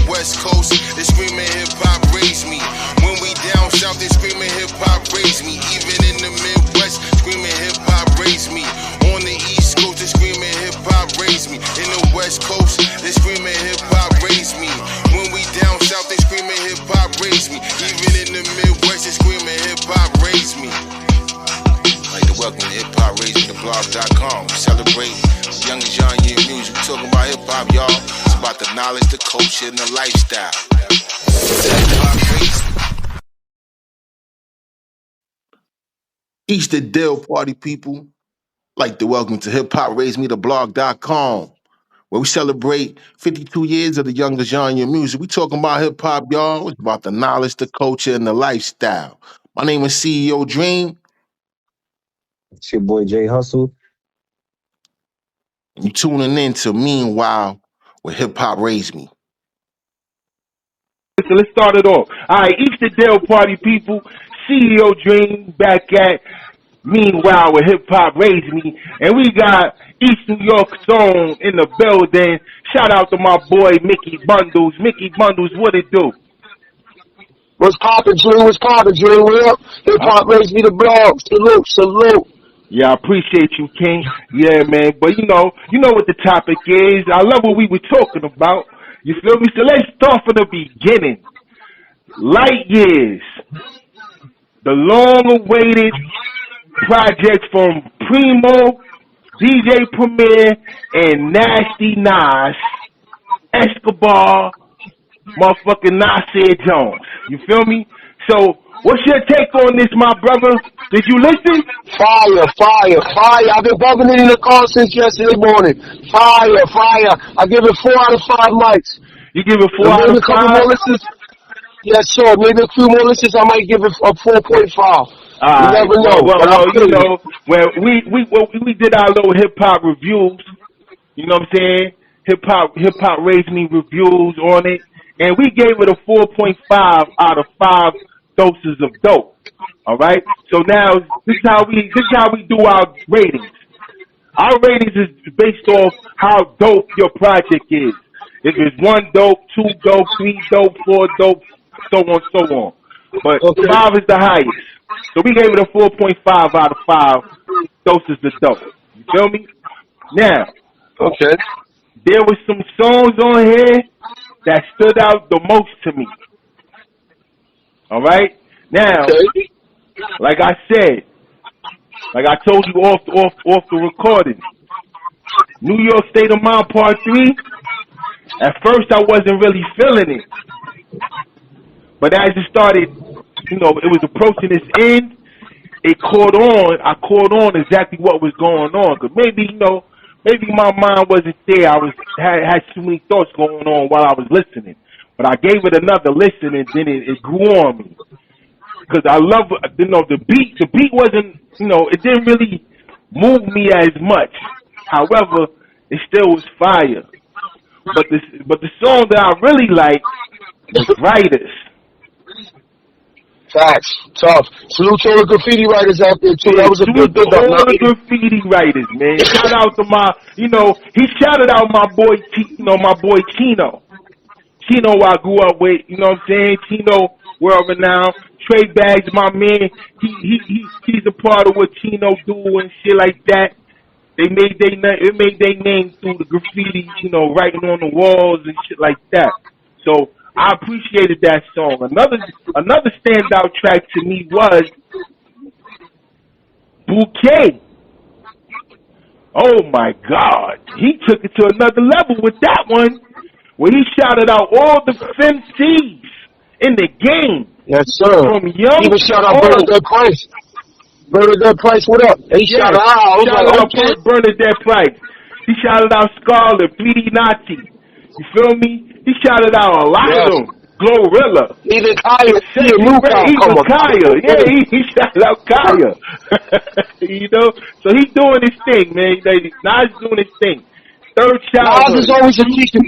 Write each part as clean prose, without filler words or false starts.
West Coast, they screaming hip-hop raise me. When we down south, they screaming hip-hop raise me. Even in the Midwest, screaming hip-hop raise me. On the East Coast, they screaming hip-hop raise me. In the West Coast, they screaming hip-hop raise me. When we down south, they screaming hip-hop raise me. Even in the Midwest, they screaming hip-hop raise me. I'd like to welcome to HipHopRaiseMeTheBlog.com. We celebrate the young and young year music. We talking about hip-hop, y'all. About the knowledge, the culture, and the lifestyle. Easter Dale party people, like to welcome to HipHopRaiseMeTheBlog.com, where we celebrate 52 years of the youngest genre music. We talking about hip-hop, y'all. It's about the knowledge, the culture, and the lifestyle. My name is CEO Dream. It's your boy Jay Hustle. And you tuning in to Meanwhile with Hip Hop Raise Me. So let's start it off. All right, Easter Dale party people, CEO Dream back at Meanwhile with Hip Hop Raise Me, and we got East New York Zone in the building. Shout out to my boy Mickey Bundles. Mickey Bundles, what it do? What's poppin', Dream? What's poppin', Dream? What up? Hip Hop Raise Me the blog. Salute, salute. Yeah, I appreciate you, King. Yeah, man. But you know what the topic is. I love what we were talking about. You feel me? So let's start from the beginning. Light Years, the long-awaited project from Primo, DJ Premier, and Nasty Nas, Escobar, motherfucking Nasir Jones. You feel me? So, what's your take on this, my brother? Did you listen? Fire, fire, fire. I've been bumping it in the car since yesterday morning. Fire, fire. I give it 4 out of 5 mics. You give it 4 out of 5? More listens. Yes, sir. Maybe a few more listens, I might give it a 4.5. You never know. Well, you know, we did our little hip-hop reviews. You know what I'm saying? Hip-hop Raise Me reviews on it. And we gave it a 4.5 out of 5 doses of dope. All right. So now this is how we do our ratings. Our ratings is based off how dope your project is. If it's 1 dope, 2 dope, 3 dope, 4 dope, so on. But 5 is the highest. So we gave it a 4.5 out of 5 doses of dope. You feel me? Now, there was some songs on here that stood out the most to me. All right? Now, like I said, like I told you off the recording, New York State of Mind Part 3, at first I wasn't really feeling it. But as it started, you know, it was approaching its end, I caught on exactly what was going on. Because maybe my mind wasn't there. I had too many thoughts going on while I was listening. But I gave it another listen, and then it grew on me. Because I love, the beat. The beat wasn't, it didn't really move me as much. However, it still was fire. But the song that I really like was Writers. Facts. Tough. Salute to all the graffiti writers out there, too. That was a good build up. All the graffiti writers, man. Shout out to he shouted out my boy Chino. Chino I grew up with, you know what I'm saying? Chino, world renowned. Trey Bags, my man, he's a part of what Chino do and shit like that. It made their name through the graffiti, writing on the walls and shit like that. So I appreciated that song. Another standout track to me was Bouquet. Oh my God, he took it to another level with that one, where he shouted out all the MCs in the game. Yes, sir. From young even shout out Bernadette Price. Bernadette Price, what up? He shouted out. Bernadette Price. He shouted out Scarlet, 3D Nazi. You feel me? He shouted out a lot of them. Glorilla. Even Kaya. Even Kaya. Yeah, he shouted out Kaya. So he's doing his thing, man. Nas doing his thing. Third shout out. Nas is always a teacher.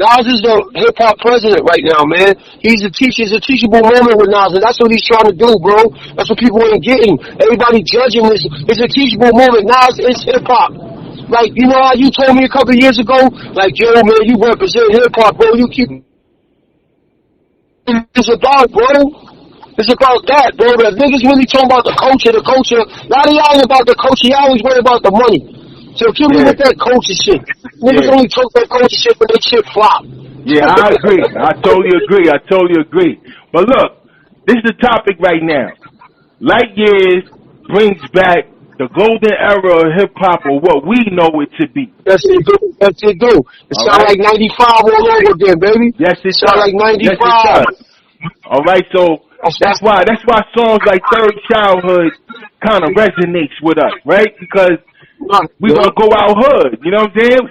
Nas is the hip hop president right now, man. He's a teacher. It's a teachable moment with Nas, and that's what he's trying to do, bro. That's what people ain't getting. Everybody judging this. It's a teachable moment. Nas is hip hop. Like, you know how you told me a couple years ago, like, yo, man, you represent hip hop, bro. You keep. It's about, bro. It's about that, bro. The niggas really talking about the culture. A lot of y'all ain't about the culture. Y'all always worry about the money. So kill me with that culture shit. Niggas only talk that culture shit when they shit flop. Yeah, I agree. I totally agree. But look, this is the topic right now. Light Years brings back the golden era of hip hop, or what we know it to be. Yes, it do. It sound like 95 all over again, baby. Yes, it sound like 95. Yes, it does. All right, so that's why songs like Third Childhood kind of resonates with us, right? Because we gonna go out hood, you know what I'm saying?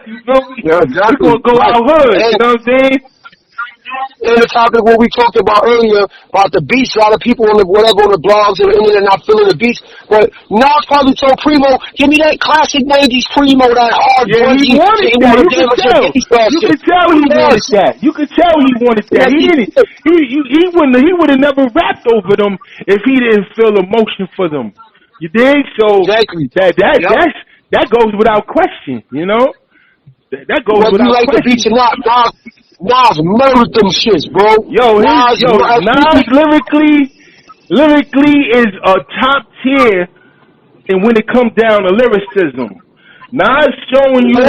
You feel me? Yeah, exactly. We gonna go out hood, you know what I'm saying? And the topic what we talked about earlier about the beats, a lot of people on the whatever on the blogs and the internet not feeling the beats. But Nas probably told Primo, give me that classic 90s Primo, that hard yeah, he wanted that. You could tell he wanted that. You could tell he wanted that. He would have never rapped over them if he didn't feel emotion for them. You dig? So exactly. That goes without question, you know? That goes whether without you like question. The beats or not, Nas murdered them shits, bro. Nas lyrically is a top tier, and when it comes down to lyricism, Nas is showing you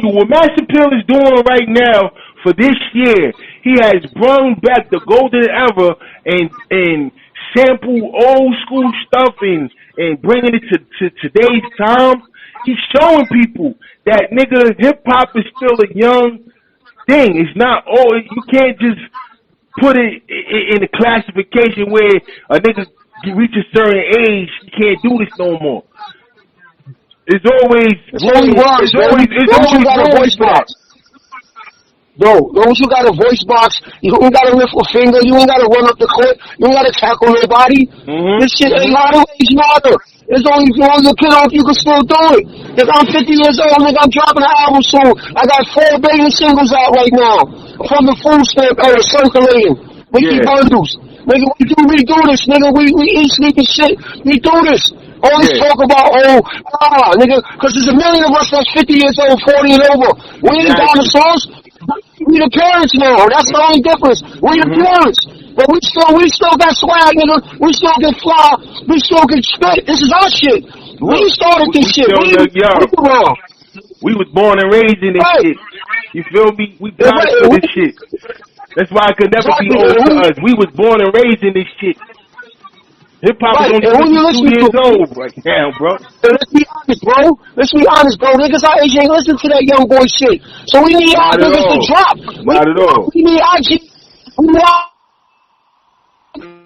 what Master Pill is doing right now for this year. He has brought back the golden era and sample old school stuff and bringing it to today's time. He's showing people that nigga hip hop is still a young thing. It's not you can't just put it in a classification where a nigga reach a certain age, you can't do this no more. It's always a voice box. Bro, once you got a voice box, you ain't gotta lift a finger, you ain't gotta run up the court, you ain't gotta tackle nobody. This shit ain't not of age matter. It's only if you want to kid off, you can still do it. If I'm 50 years old, nigga, I'm dropping an album soon. I got 4 billion singles out right now. From the food stamp era circulating. Mickey bundles. Nigga, we do this, nigga. We eat, sleep, and shit. We do this. All this talk about, nigga, because there's a million of us that's 50 years old, 40 and over. We ain't dinosaurs. We the parents now. That's the only difference. We the parents. But we still got swag, nigga. We still get fly. We still get spit. This is our shit. We started this shit. We was born and raised in this shit. You feel me? We died for this shit. That's why I could never be old to us. We was born and raised in this shit. Hip hop is only 2 years old right now, bro. Let's be honest, bro. Niggas our age ain't listen to that young boy shit. So we need our niggas to drop. Not at all. We need our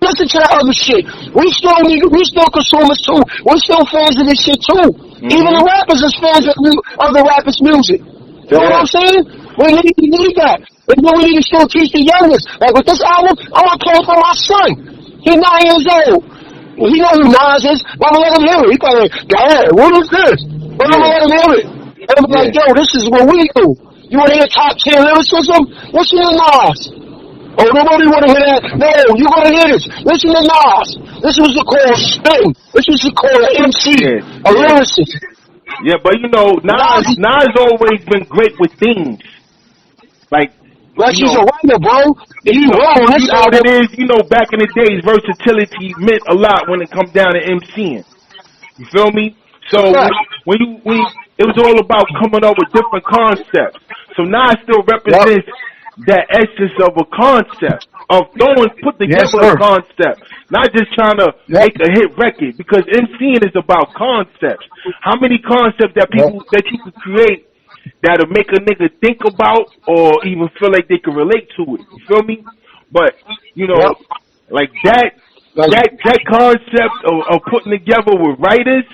listen to that other shit. We still consumers too. We're still fans of this shit too. Even the rappers is fans of the rappers' music. You know what I'm saying? We need that. But then we need to still teach the youngest. Like with this album, I want to play it for my son. He's 9 years old. He knows who Nas is. Why don't let him hear it? He probably like, Dad, what is this? Why don't let him hear it? And I'm like, yo, this is what we do. You want to hear top 10 lyricism? Listen to Nas. Oh, nobody want to hear that? No, you want to hear this. Listen to Nas. This was the call spin. This was the call MC, a lyricist. Yeah, but you know, Nas always been great with themes. Like he's a writer, bro. He wrote on this album. It is, you know, back in the days, versatility meant a lot when it comes down to MCing. You feel me? So when it was all about coming up with different concepts. So Nas still represents that essence of a concept, of put together a concept, not just trying to make a hit record. Because MCing is about concepts. How many concepts that you could create that'll make a nigga think about or even feel like they can relate to it. You feel me? But, you know, like that concept of putting together with writers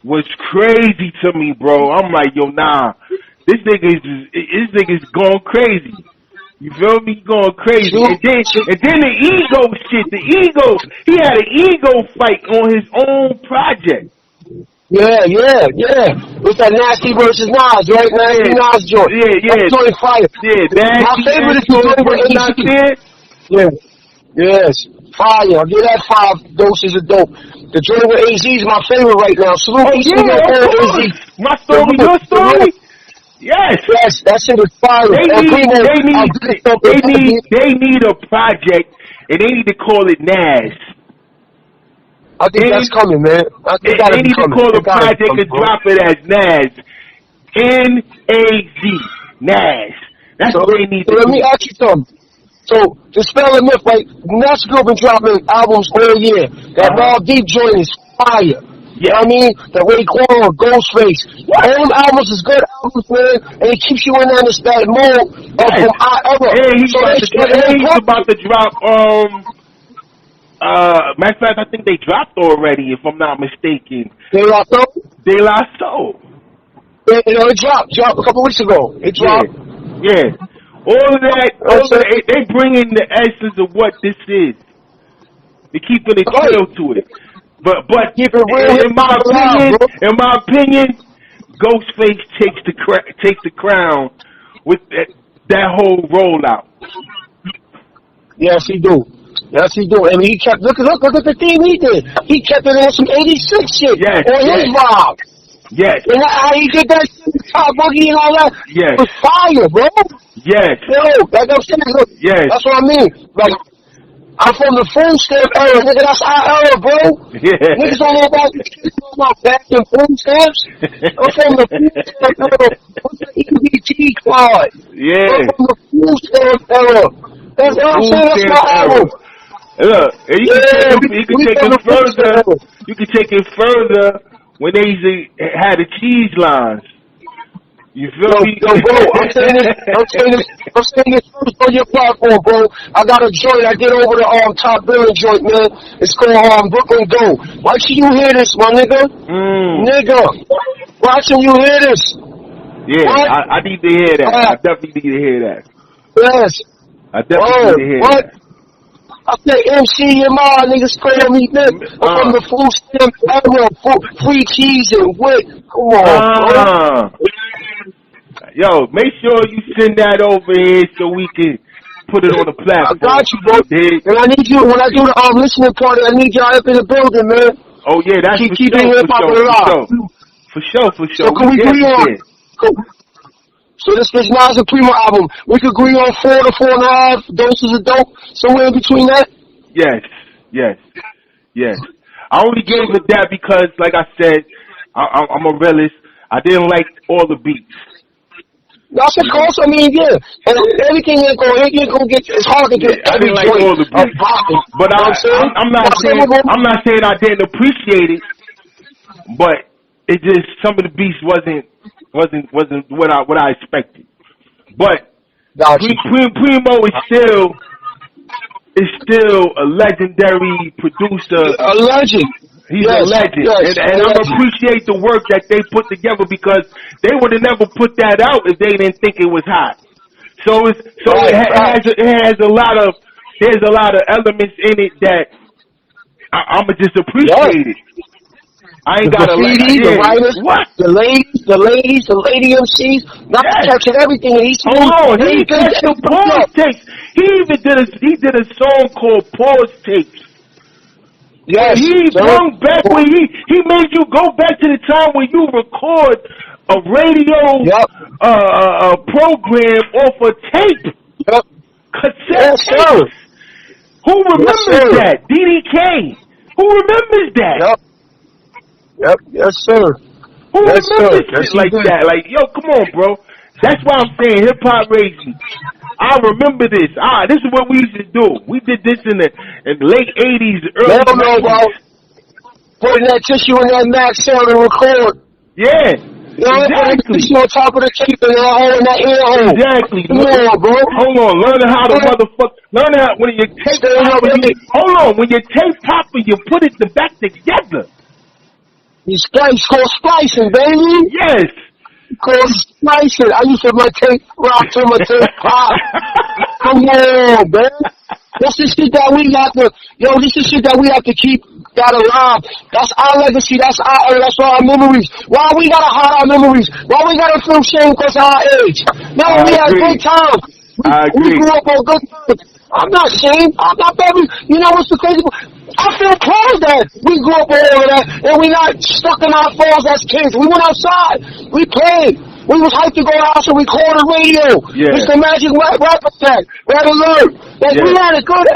was crazy to me, bro. I'm like, yo, nah, this nigga's going crazy. You feel me? Going crazy. And then the ego shit, he had an ego fight on his own project. Yeah. It's that Nasty versus Nas, right? Nasty Nas joint. Yeah. That joint fire. Yeah, Nasty. My favorite is the joint with AC. Yeah. Yes. Fire. I'll give that 5 doses of dope. The joint with AZ is my favorite right now. Salute AZ. My story, your story? Yes, that shit is fire. They need a project, and they need to call it Nas. I think that's coming, man. They need to call the project and drop it as Nas. N-A-Z. Nas. That's what they need to do. Let me ask you something. So, Dispel the Myth, like, Nas Group been dropping albums all year. That Raw Deep joint is fire. You know what I mean? The Raekwon, Ghostface. All them albums is good albums, man, and it keeps you in that mode from our era. He's about to drop, matter of fact, I think they dropped already, if I'm not mistaken. De La Soul? De La Soul. It dropped a couple weeks ago. It dropped. Yeah. All of that, they bring in the essence of what this is. They're keeping it real to it. But keep it real in my opinion, Ghostface takes the crown with that whole rollout. Yes, he do. I mean, he kept look at the theme he did. He kept it on some 86 shit. Yes, on his vibe. Yes. And how he did that top boogie and all that. Yes. It was fire, bro. Yes. Yo, like I'm saying, look. Yes. That's what I mean. Like, I'm from the food stamp era, nigga. That's our era, bro. Yeah. Niggas don't know about back in food stamps. I'm from the food stamp era. What's the EBT card? Yeah. I'm from the food stamp era. That's what I'm saying. That's my era. Look, and you can take it further. You can take it further when they had the cheese lines. You feel me? Yo, bro, I'm saying this first on your platform, bro. I got a joint. I did over the top billing joint, man. It's called Brooklyn Go. Why should you hear this, my nigga? Nigga, why should you hear this? Yeah, I need to hear that. I definitely need to hear that. Yes. I definitely need to hear that. I said MC and my niggas call me nigga. I'm from the food stamp era, free cheese and wit. Come on, bro. Yo, make sure you send that over here so we can put it on the platform. I got you, bro. And I need you, when I do the listening party, I need y'all up in the building, man. Oh, yeah, that's keep it hip-hop alive. For sure. So can we agree on? So this is Nas and Primo album. We could agree on 4 to 4.5 doses of dope, somewhere in between that? Yes. I only gave it that because, like I said, I'm a realist. I didn't like all the beats. That's of course, I mean, yeah. And everything ain't gonna get, it's hard to get every like all the beats. But I'm not saying I didn't appreciate it, but it just, some of the beats wasn't what I expected. But Primo is still a legendary producer. A legend. He's a legend. Yes, and I appreciate the work that they put together because they would have never put that out if they didn't think it was hot. So it has a lot of elements in it that I'ma just appreciate it. I ain't got a the writers, the lady MCs, not catching everything. And hold on, he got some pause tapes. He even did a song called Pause Tapes. Yes, he brought back when he made you go back to the time when you record a radio program off a tape. Cassette tapes. Who remembers that? DDK. Who remembers that? Yep, yes, sir. Who remembers shit like that? Like, yo, come on, bro. That's why I'm saying hip-hop raised me. I remember this. This is what we used to do. We did this in the late 80s, early 90s. Putting that tissue in that max sound and record. Yeah. You know, exactly. Tissue on top of the tape and in that ear hole. Exactly. Come on, bro. Hold on. Learn how to learn how when your tape when your tape popping, you put it back together. It's called splicing, baby. Yes. Called splicing. I used to have my tape rock to my tape pop. Come on, man. This is shit that we have to. This is shit that we have to keep that alive. That's our legacy. That's our memories. Why we gotta hide our memories? Why we gotta feel shame because of our age? No, we had good times. We grew up on good times. I'm not ashamed. I'm not baby. You know what's the crazy? I feel proud that we grew up on all of that and we not stuck in our phones as kids. We went outside. We played. We was hyped to go out and record the radio. Yeah. It's the magic rap attack, rap alert. Like we had a good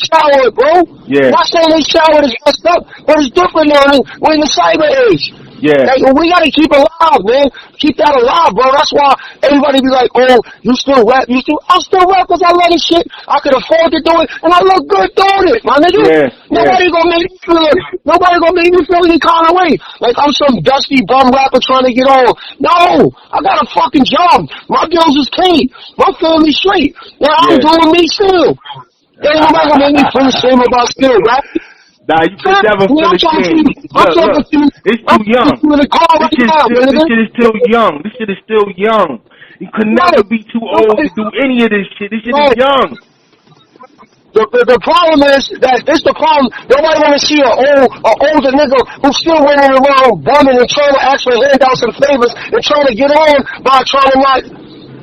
childhood, bro. Yeah. Not saying this childhood is messed up, but it's different now. We're in the cyber age. Yeah. Like, we gotta keep it alive, man. Keep that alive, bro. That's why everybody be like, oh, you still rap? I still rap because I love this shit. I could afford to do it, and I look good doing it, my nigga. Yeah. Nobody gonna make me feel any kind of way. Like I'm some dusty bum rapper trying to get on. No, I got a fucking job. My bills is paid. My family's straight. Now I'm doing me still. Ain't nobody gonna make me feel the same about still rap. Nah, you can never feel ashamed. Look, it's too young. This shit is still young. This shit is still young. You could never be too old to do any of this shit. This shit is young. The problem is that this the problem. Nobody want to see an older nigga who's still running around bumming and trying to ask for handouts and favors and trying to get on by trying to not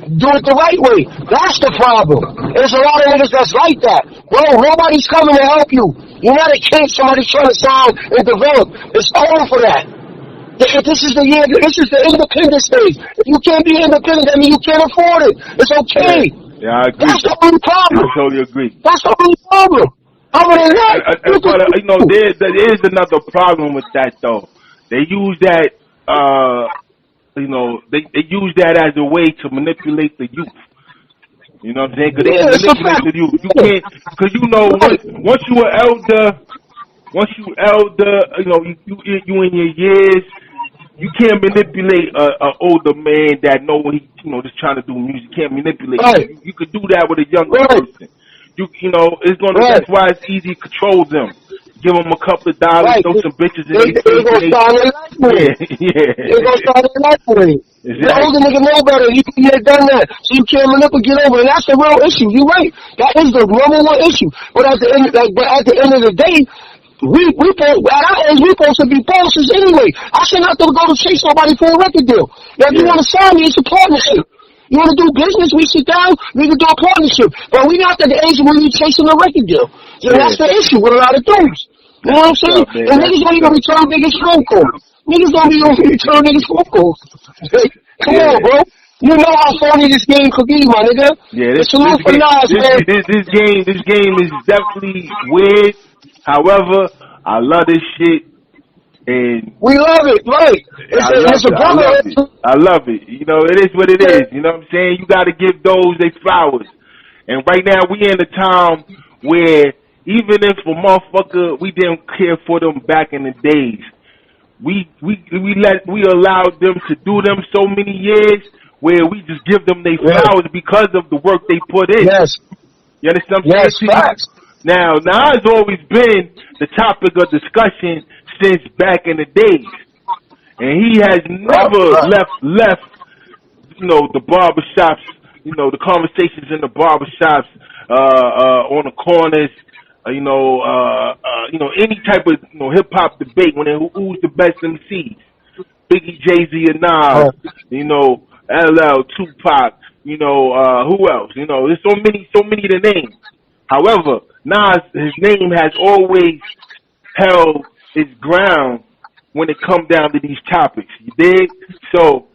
do it the right way. That's the problem. There's a lot of niggas that's like that. Bro, nobody's coming to help you. You're not a kid somebody's trying to sound and develop. It's over for that. This is the year, this is the independent stage. If you can't be independent, that means you can't afford it. It's okay. Yeah, I agree. That's the only problem. I totally agree. That's the only problem. Other than that, you know, there is another problem with that though. They use that, you know, they use that as a way to manipulate the youth. You know what I'm saying? Because they manipulate the youth. You can't, because you know, once you an elder, you know, you in your years, you can't manipulate an older man that know when he, you know, just trying to do music. You can't manipulate. Right. You could do that with a younger person. You know, it's gonna. That's why it's easy to control them. Give them a couple of dollars, throw some bitches in their face. They're gonna start their life with it. They're gonna start their life with it. Exactly. The older nigga know better. He had done that, so you can't manipulate over. And that's the real issue. You're right. That is the number one issue. But at the end, of the day, at our age, we supposed to be bosses anyway. I shouldn't have to go to chase somebody for a record deal. Now, if you want to sign me, it's a partnership. You want to do business, we sit down, we can do a partnership. But we're not at the age where you're chasing a record deal. So that's the issue with a lot of dudes. You know what I'm saying? And niggas don't even return niggas' phone calls. Niggas don't even return niggas' phone calls. Come on, bro. You know how funny this game could be, my nigga. Yeah, this game is definitely weird. However, I love this shit. And we love it, right? I love it. You know, it is what it is. You know what I'm saying? You got to give those their flowers. And right now, we in a time where even if a motherfucker, we didn't care for them back in the days, we allowed them to do them so many years where we just give them their flowers because of the work they put in. Yes. You understand what I'm saying? Facts. Now, Nas always been the topic of discussion since back in the days, and he has never left, you know, the barbershops, you know, the conversations in the barbershops, on the corners, you know, any type of, you know, hip hop debate when who's the best MCs, Biggie, Jay-Z, and Nas, you know, LL, Tupac, you know, who else? You know, there's so many to name. However, Nas, his name has always held its ground when it comes down to these topics. You dig? So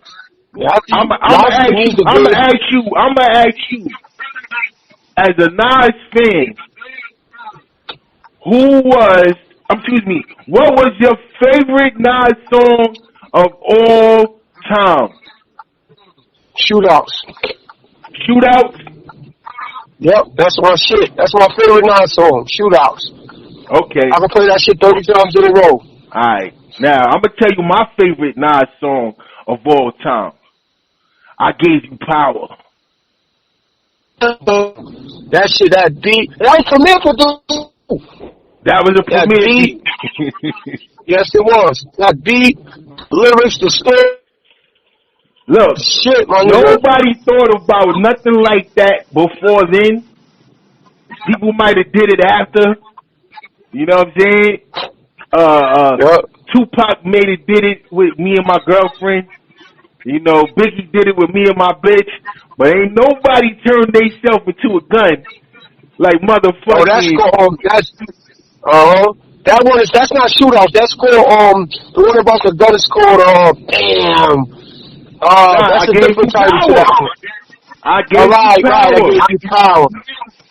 I'm gonna ask you, as a Nas fan, what was your favorite Nas song of all time? Shootouts. Yep, that's my shit. That's my favorite Nas song, Shootouts. Okay. I can play that shit 30 times in a row. Alright. Now, I'm going to tell you my favorite Nas song of all time. I Gave You Power. That shit, that beat. That was Premier for dude. That was a Premier beat. Yes, it was. That beat, lyrics, the story. Look, shit, my nobody thought about nothing like that before then. People might have did it after. You know what I'm saying? Tupac did it with me and my girlfriend. You know, Biggie did it with me and my bitch. But ain't nobody turned theyself into a gun like motherfucking. That's not Shootout. That's called the one about the gun is called that's a different title to that one. I gave you power.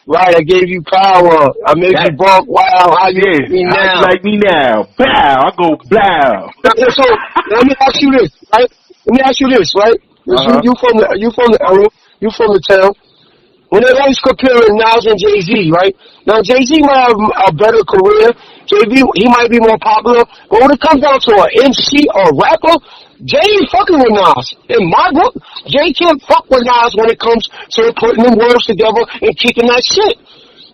Right, I gave you power. I made you bump. Wow, how you like me now? Like me now. Bow. I go blow. So let me ask you this, right? Right? You from the area. You from the town. When they always comparing Nas and Jay-Z, right? Now Jay-Z might have a better career. He might be more popular. But when it comes down to an MC or a rapper, Jay ain't fucking with Nas. In my book, Jay can't fuck with Nas when it comes to putting them words together and kicking that shit.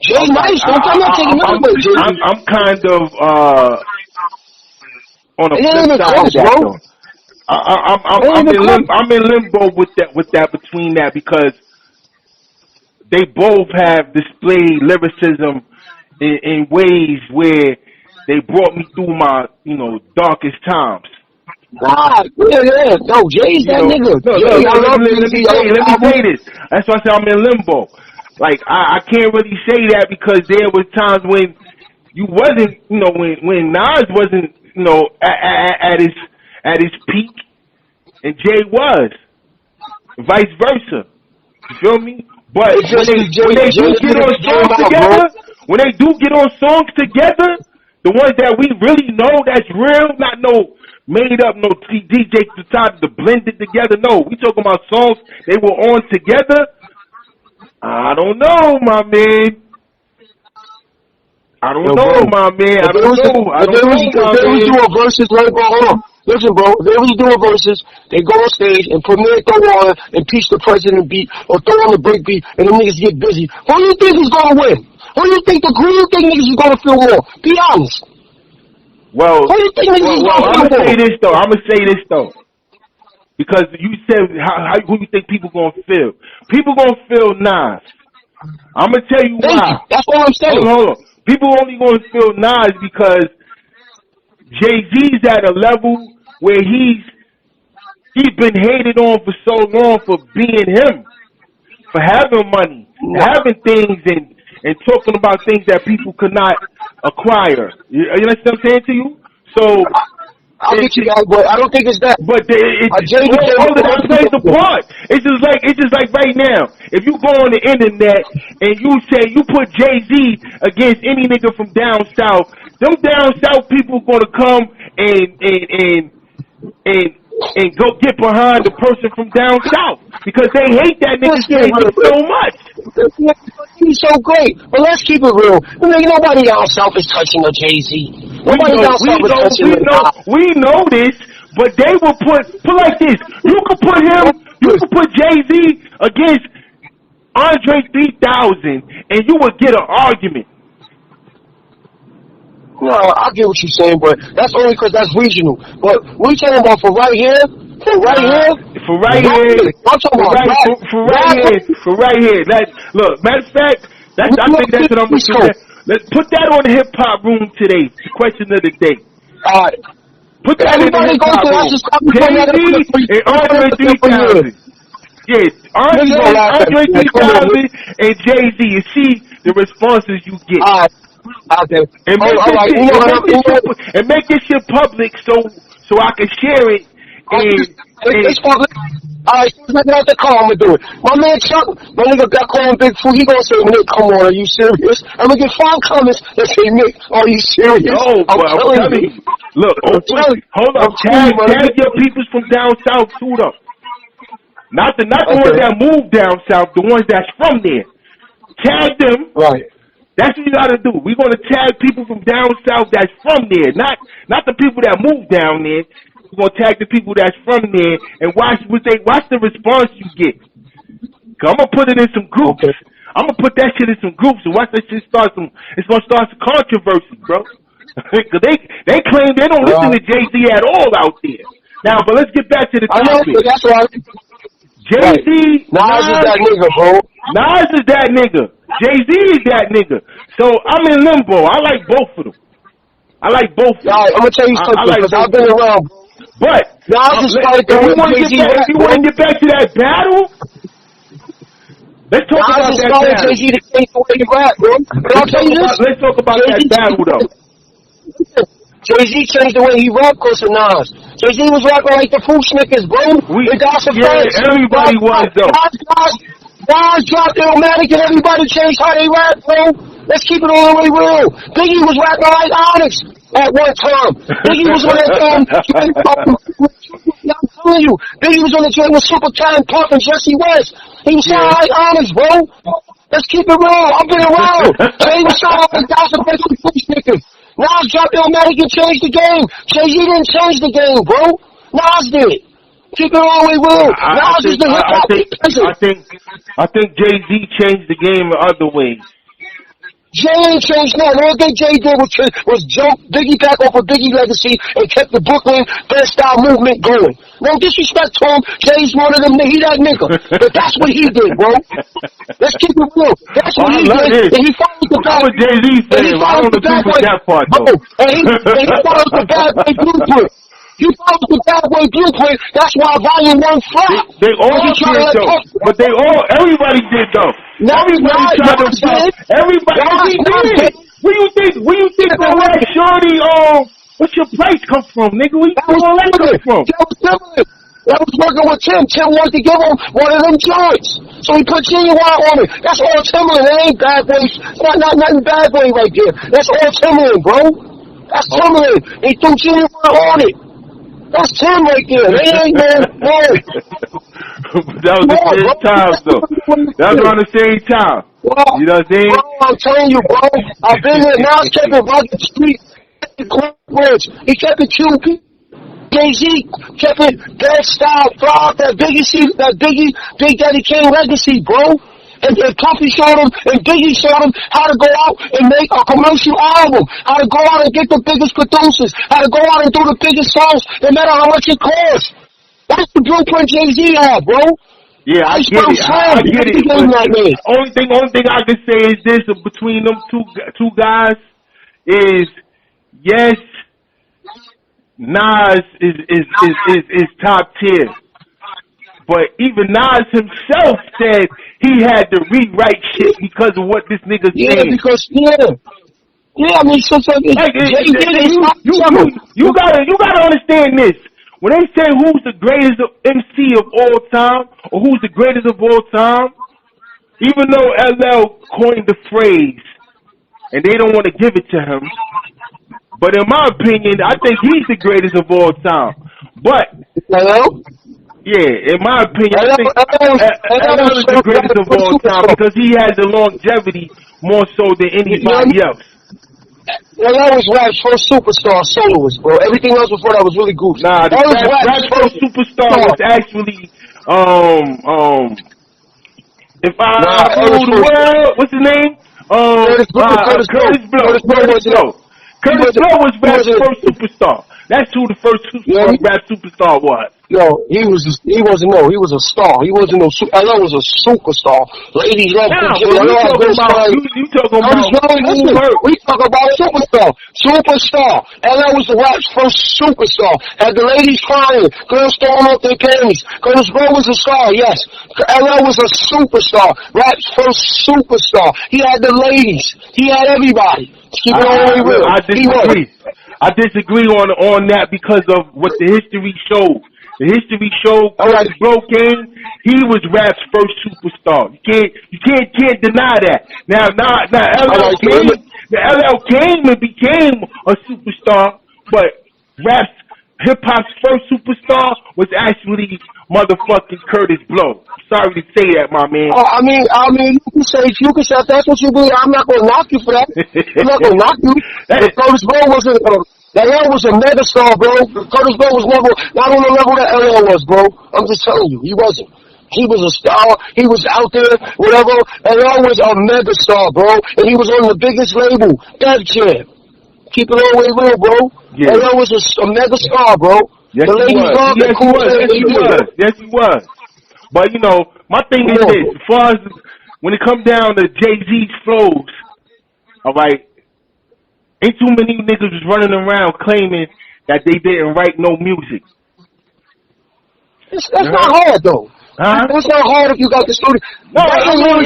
Jay nice. Don't tell me I'm taking nothing away, Jay. I'm kind of on a flip side of that, though. I'm in limbo with that between that because they both have displayed lyricism in ways where they brought me through my, darkest times. Yeah. No, Jay's that nigga. Let me say this. That's why I said I'm in limbo. Like, I can't really say that because there was times when you wasn't, when Nas wasn't, at his peak, and Jay was. Vice versa. You feel me? But when they do get on songs together, the ones that we really know that's real, not no made up, no DJ decided to blend it together. No, we talking about songs they were on together. I don't know, my man. I don't know. If they was doing verses, right, hold on. Listen, bro, if they was doing verses, they go on stage and Premier throw on and Impeach the President beat or throw on the break beat and the niggas get busy. Who do you think is going to win? Who do you think niggas is going to feel more? Be honest. Well, who do you think niggas is going to feel more? I'm going to say this, though. Because you said, who you think people going to feel? People going to feel Nas. I'm going to tell you why. That's what I'm saying. Hold on. People only going to feel Nas because Jay-Z's at a level where he's been hated on for so long for being him, for having money, having things and talking about things that people could not acquire. You understand what I'm saying to you? So I'll get you guys, but I don't think it's that. But that plays the part. It's just like right now. If you go on the internet and you say you put Jay-Z against any nigga from down south, them down south people gonna come and go get behind the person from down south because they hate that nigga so much. He's so great, but let's keep it real. Nobody down south is touching a Jay-Z. Nobody down south is touching we know this, but they will put like this. You could put Jay-Z against Andre 3000, and you would get an argument. No, I get what you're saying, but that's only because that's regional. But we talking about for right here. I'm talking about for right here. Look, matter of fact, I think that's what I'm going to do. Let's put that on the HipHopRoom today. The question of the day. All right. Put that in the HipHopRoom. Jay-Z and Andre 3000. Yeah, Andre 3000 and Jay-Z. And see the responses you get. All right. And make this shit public so I can share it. It's public. Alright, not the call, I'm gonna do it. My man Chuck, my nigga got calling Big Fool, he gonna say, Nick, come on, are you serious? I'm gonna get 5 comments that say, Nick, are you serious? No, I'm telling you. Look, hold up, tag your peoples from down south too, though. Not the ones that moved down south, the ones that's from there. Tag them. Right. That's what you gotta do. We're gonna tag people from down south that's from there, not the people that moved down there. We're gonna tag the people that's from there and watch the response you get. I'm gonna put it in some groups. Okay. I'm gonna put that shit in some groups and watch that shit it's gonna start some controversy, bro. Cause they claim they don't listen to Jay-Z at all out there. Now, but let's get back to the topic. I know, that's right. Jay-Z, Nas is that nigga, bro. Nas is that nigga. Jay-Z is that nigga. So I'm in limbo. I like both of them. I like both of them. All right, I'm going to tell you something, because I've been around. But Nas is like the if you want to get back to that battle, let's talk about that battle. Jay-Z to change the way you rap, bro. But I'll tell you this. Let's talk about that battle, though. Jay-Z changed the way he rapped because of Nas. Jay-Z was rapping like the Fooshnickers, bro. Everybody was, though. Nas dropped Illmatic and everybody changed how they rap, bro. Let's keep it all the way real. Biggie was rapping like Onyx at one time. Biggie was on that I'm telling you, Biggie was on the joint with Super Time Puff and Jesse West. He was sounding like Onyx, bro. Let's keep it real. I've been around. Jay was sounding like Gossip Face with Fooshnickers. Nas dropped Illmatic and changed the game. Jay-Z didn't change the game, bro. Nas did. Keep it all the way real. Nas is the hip-hop. I think Jay-Z changed the game in other ways. Jay ain't changed nothing. All Jay did was jump Biggie back off of Biggie legacy and kept the Brooklyn best style movement going. No disrespect to him. Jay's one of them. He that nigga. But that's what he did, bro. Let's keep it real. That's what he did. And he followed the bad. I'm a Jay-Z fan. I don't agree with that part, though. And he followed the bad way blueprint. You followed the bad way blueprint. That's why Volume 1 flopped. They all did, though. But everybody did, though. Everybody tried to stop. Everybody did. Where you think the Red Shorty, what's your price come from, nigga? Where you come from? That was working with Tim. Tim wanted to give him one of them joints. So he put Genuine on it. That's all Timberland. That ain't bad boy. Nothing bad boy right there. That's all Timberland, bro. That's Timberland. He threw Genuine on it. That's Tim right there. They ain't, man. No. That was the same time, though. That was around the same time. Well, you know what I'm saying? Bro, I'm telling you, bro. I've been there. Now kept it rugged street. He kept it QP. Jay-Z kept it dead style, flop, that Big Daddy King legacy, bro. And Puffy showed him, and Biggie showed him how to go out and make a commercial album, how to go out and get the biggest producers, how to go out and do the biggest songs, no matter how much it costs. That's the blueprint Jay-Z had, bro. Yeah, I get it. I get it. Only thing I can say is this between them two guys is yes, Nas is top tier. But even Nas himself said he had to rewrite shit because of what this nigga's saying. Yeah, I mean, you gotta understand this. When they say who's the greatest MC of all time, or who's the greatest of all time, even though LL coined the phrase, and they don't want to give it to him, but in my opinion, I think he's the greatest of all time. But yeah, in my opinion, I think LL is the greatest of all time because he has the longevity more so than anybody else. LL was rap's first superstar soloist, bro. Everything else before that was really goofy. Nah, the rap's first superstar was actually, if I rule the world, what's his name? Curtis Blow. Curtis Blow was rap's first superstar. That's who the first rap superstar was. Yo, he was a star. He wasn't no LL was a superstar. Ladies love him. You talking about we talk about superstar. Superstar. LL was the rap's first superstar. Had the ladies crying, girls throwing up their panties. Curtis Blow was a star, yes. LL was a superstar. Rap's first superstar. He had the ladies. He had everybody. Keep it all the way real. I disagree on that because of what the history showed. The history showed Curtis Blow came, he was rap's first superstar. You can't deny that. Now LL came and became a superstar, but hip hop's first superstar was actually motherfucking Curtis Blow. Sorry to say that, my man. I mean, you can say if that's what you believe. I'm not gonna knock you for that. I'm not gonna knock you. Curtis Blow wasn't. LL was a megastar, bro. Curtis Blow was never not on the level that LL was, bro. I'm just telling you, he wasn't. He was a star. He was out there, whatever. LL was a megastar, bro, and he was on the biggest label, Def Jam. Keep it all the way real, bro. Yeah. LL was a megastar, bro. Yes, he was. But you know, my thing is this: as far as when it comes down to Jay-Z's flows, all right, ain't too many niggas was running around claiming that they didn't write no music. That's not hard, though. Huh? It's not hard if you got the studio. No, I mean,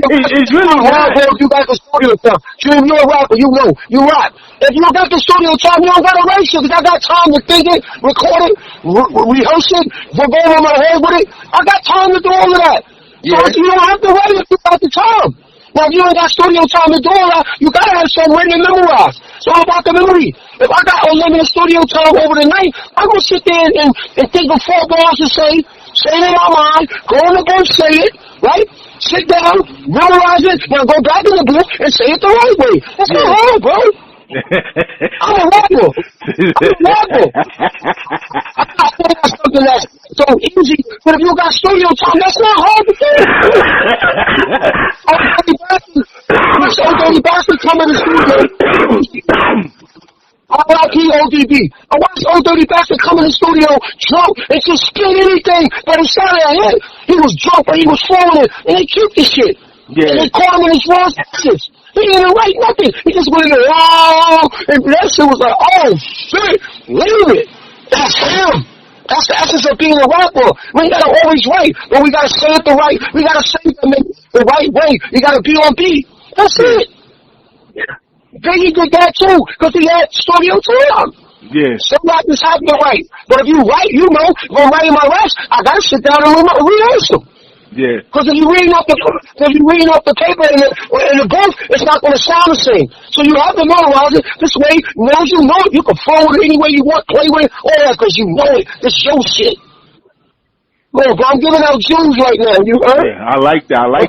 it's really hard if you got the studio time. You're a rapper, you know, you rap. If you don't got the studio time, you don't got to race it, because I got time to think it, record it, rehearse it, go over my head with it. I got time to do all of that. So you don't have to wait if you got the time. Now, if you ain't got studio time to do all that, you got to have something written and memorized. It's all about the memory. If I got unlimited studio time over the night, I'm going to sit there and think of 4 bars to say it in my mind, go in the book, say it, right? Sit down, memorize it, now go back in the book and say it the right way. That's not hard, bro. I'm a rapper. That's something that's so easy, but if you got studio time, that's not hard to do. Old Dirty Bastard come in the studio. R.I.P. ODB. I watched Old Dirty Bastard come in the studio drunk and just spit anything that he sounded a hit. He was drunk, but he was flowing it, and they cute this shit. Yeah. And they caught him in his raw sessions. He didn't write nothing. He just went in there, and that shit was like, oh shit, leave it. That's him. That's the essence of being a rapper. We gotta always write, but we gotta say it the right. We gotta say it the right way. You gotta be on beat. That's it. Biggie did that too, because he had studio time. Yeah. Some rappers have to write. But if you write, you know, if I'm writing my raps, I gotta sit down and rehearse them. Yeah. Because if you're reading off the paper in the book, it's not going to sound the same. So you have to memorize it. This way, once you know it, you can flow with it any way you want, play with it, all that, because you know it. This your shit. Look, I'm giving out jewels right now. You heard? Yeah, I like that. I'm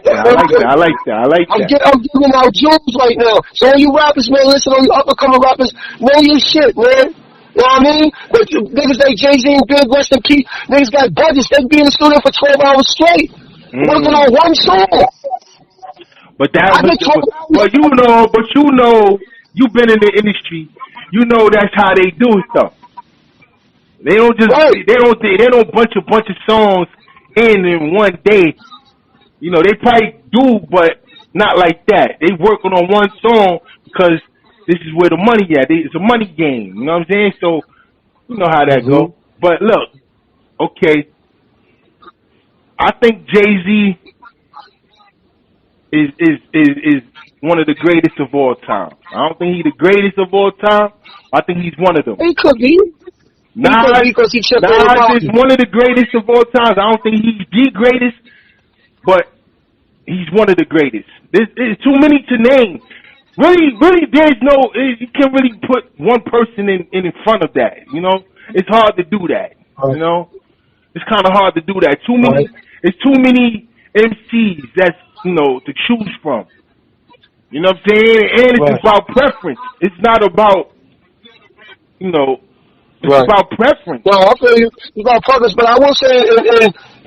giving out jewels right now. So all you rappers, man, listen, all you up-and-coming rappers, know your shit, man. You know what I mean? But niggas like Jay-Z and Big, rest in peace, niggas got budgets. They be in the studio for 12 hours straight. Working on one song. But you know, you've been in the industry. You know that's how they do stuff. They don't just they don't bunch of songs in one day. You know, they probably do, but not like that. They working on one song because this is where the money at. It's a money game. You know what I'm saying? So you know how that go. But look, okay. I think Jay-Z is one of the greatest of all time. I don't think he's the greatest of all time. I think he's one of them. He could be. Nas is one of the greatest of all time. I don't think he's the greatest, but he's one of the greatest. There's too many to name. Really, there's no. You can't really put one person in front of that. You know, it's hard to do that. You know, it's kind of hard to do that. Too many. It's too many MCs that's, you know, to choose from. You know what I'm saying? And it's about preference. It's not about, you know, it's about preference. No, I feel you. It's about preference, but I will say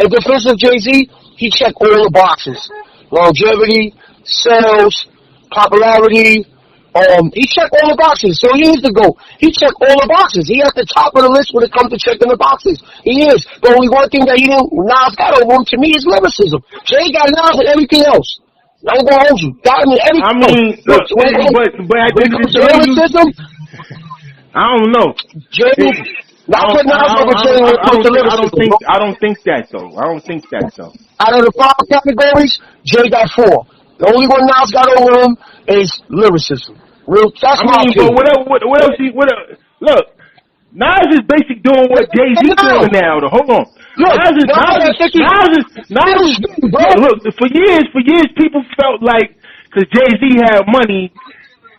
in defense of Jay-Z, he checked all the boxes. Longevity, sales, popularity, he checked all the boxes, so he is the GOAT. He checked all the boxes. He at the top of the list when it comes to checking the boxes. He is. But only one thing that he didn't, Nas got over him, to me, is lyricism. Jay got Nas and everything else. I ain't gonna hold you. Got him in everything. I mean, look, but when it comes to lyricism, I don't know. Jay, I don't think that though. Out of the 5 categories, Jay got 4. The only one Nas got over him is lyricism. That's my opinion. But what else? Look, Nas is basically doing what Jay-Z doing now. Hold on. Look, for years, people felt like because Jay-Z had money,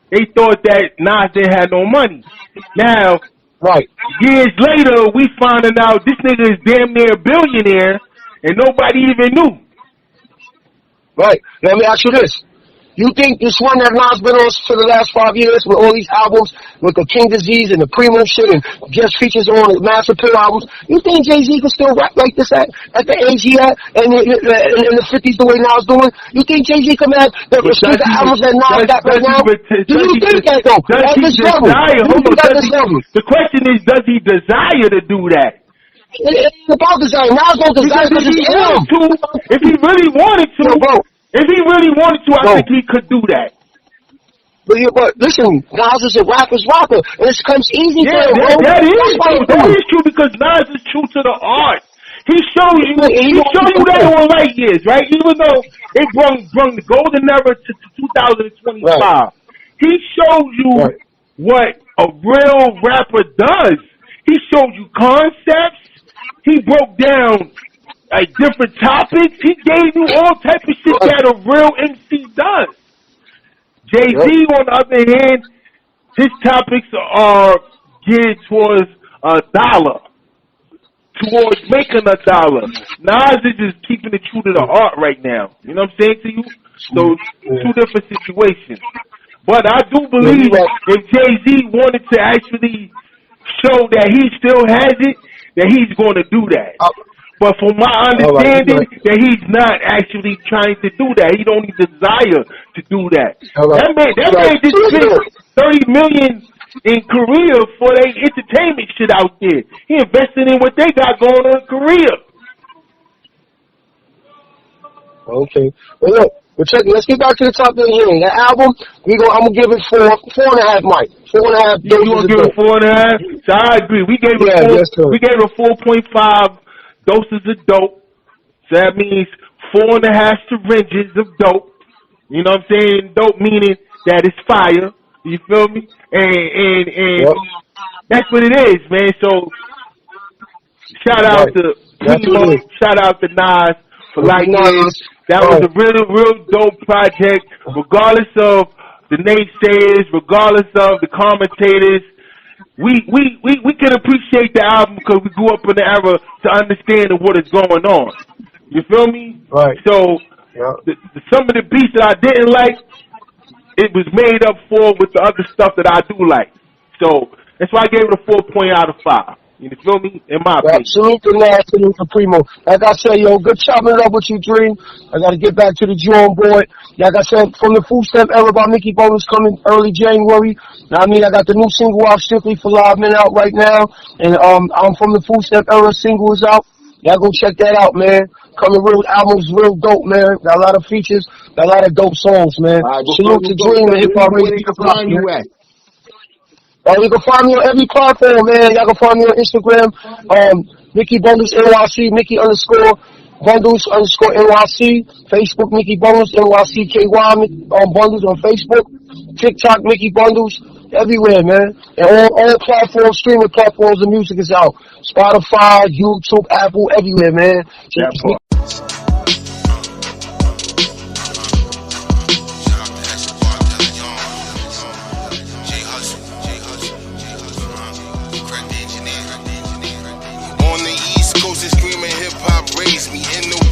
they thought that Nas didn't have no money. Now, years later, we finding out this nigga is damn near a billionaire, and nobody even knew. Right. Let me ask you this. You think this one that Nas been on for the last 5 years with all these albums, with the King Disease and the Primo shit and guest features on the Master Pill albums, you think Jay-Z can still rap like this at the age he at and in the 50s the way Nas doing? You think Jay-Z can have the albums that Nas got right now? Do you think that though? At this level. The question is, does he desire to do that? It ain't about desire. Nas don't desire because it's him. If he really wanted to, If he really wanted to, I think he could do that. But listen, Nas is a rapper's rapper, and it comes easy for him. That is true because Nas is true to the art. He showed you that on light years, right? Even though it brung the golden era to 2025, right. He showed you what a real rapper does. He showed you concepts. He broke down like different topics. He gave you all type of shit that a real MC does. Jay-Z, on the other hand, his topics are geared towards $1, towards making $1. Nas is just keeping it true to the art right now. You know what I'm saying to you? So, two different situations. But I do believe if Jay-Z wanted to actually show that he still has it, that he's going to do that. But from my understanding, that he's not actually trying to do that. He don't need desire to do that. That man just spent $30 million in Korea for their entertainment shit out there. He invested in what they got going on in Korea. Okay. Well, look, check it. Let's get back to the top of the hearing. That album, I'm gonna give it 4.5, Mike. 4.5. You gonna give it 4.5? So I agree. We gave it a 4.5. Doses of dope. So that means 4.5 syringes of dope. You know what I'm saying? Dope meaning that it's fire. You feel me? And that's what it is, man. So shout out to Primo, shout out to Nas for liking it. That was a real dope project, regardless of the naysayers, regardless of the commentators. We can appreciate the album because we grew up in the era to understand what is going on. You feel me? Right. So some of the beats that I didn't like, it was made up for with the other stuff that I do like. So that's why I gave it a 4 out of 5. You feel me? In my opinion. Salute to Nas, salute to Primo. Like I said, yo, good chopping it up with you, Dream. I got to get back to the drawing board. Like I said, from the Food Step era by Mickey Bonus coming early January. Now, I mean, I got the new single out strictly for Live Men out right now. And I'm from the Food Step era. Single is out. Y'all go check that out, man. Coming real albums, real dope, man. Got a lot of features, got a lot of dope songs, man. Salute to Dream and HIPHOPRAISEDME. You can find me on every platform, man. Y'all can find me on Instagram, Mickey Bundles NYC, Mickey _Bundles _NYC, Facebook Mickey Bundles NYCKY Bundles on Facebook, TikTok Mickey Bundles, everywhere, man. And all platforms, streaming platforms, the music is out. Spotify, YouTube, Apple, everywhere, man.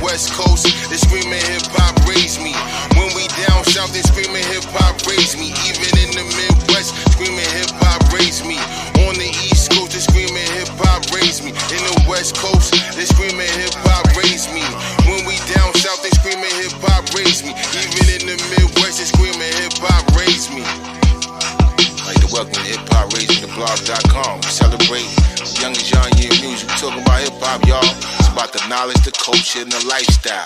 West Coast, they screaming hip-hop raise me. When we down south, they screaming hip-hop raise me. Even in the Midwest, screaming hip-hop raise me. On the East Coast, they screaming hip-hop raise me. In the West Coast, they screaming hip-hop raise me. When we down south, they screaming hip-hop raise me. Even in the Midwest, they screaming hip-hop raise me. I'd like to welcome to HipHopRaisingTheBlog.com. We celebrate young and young year music. We talking about hip-hop, y'all. About the knowledge, the culture, and the lifestyle.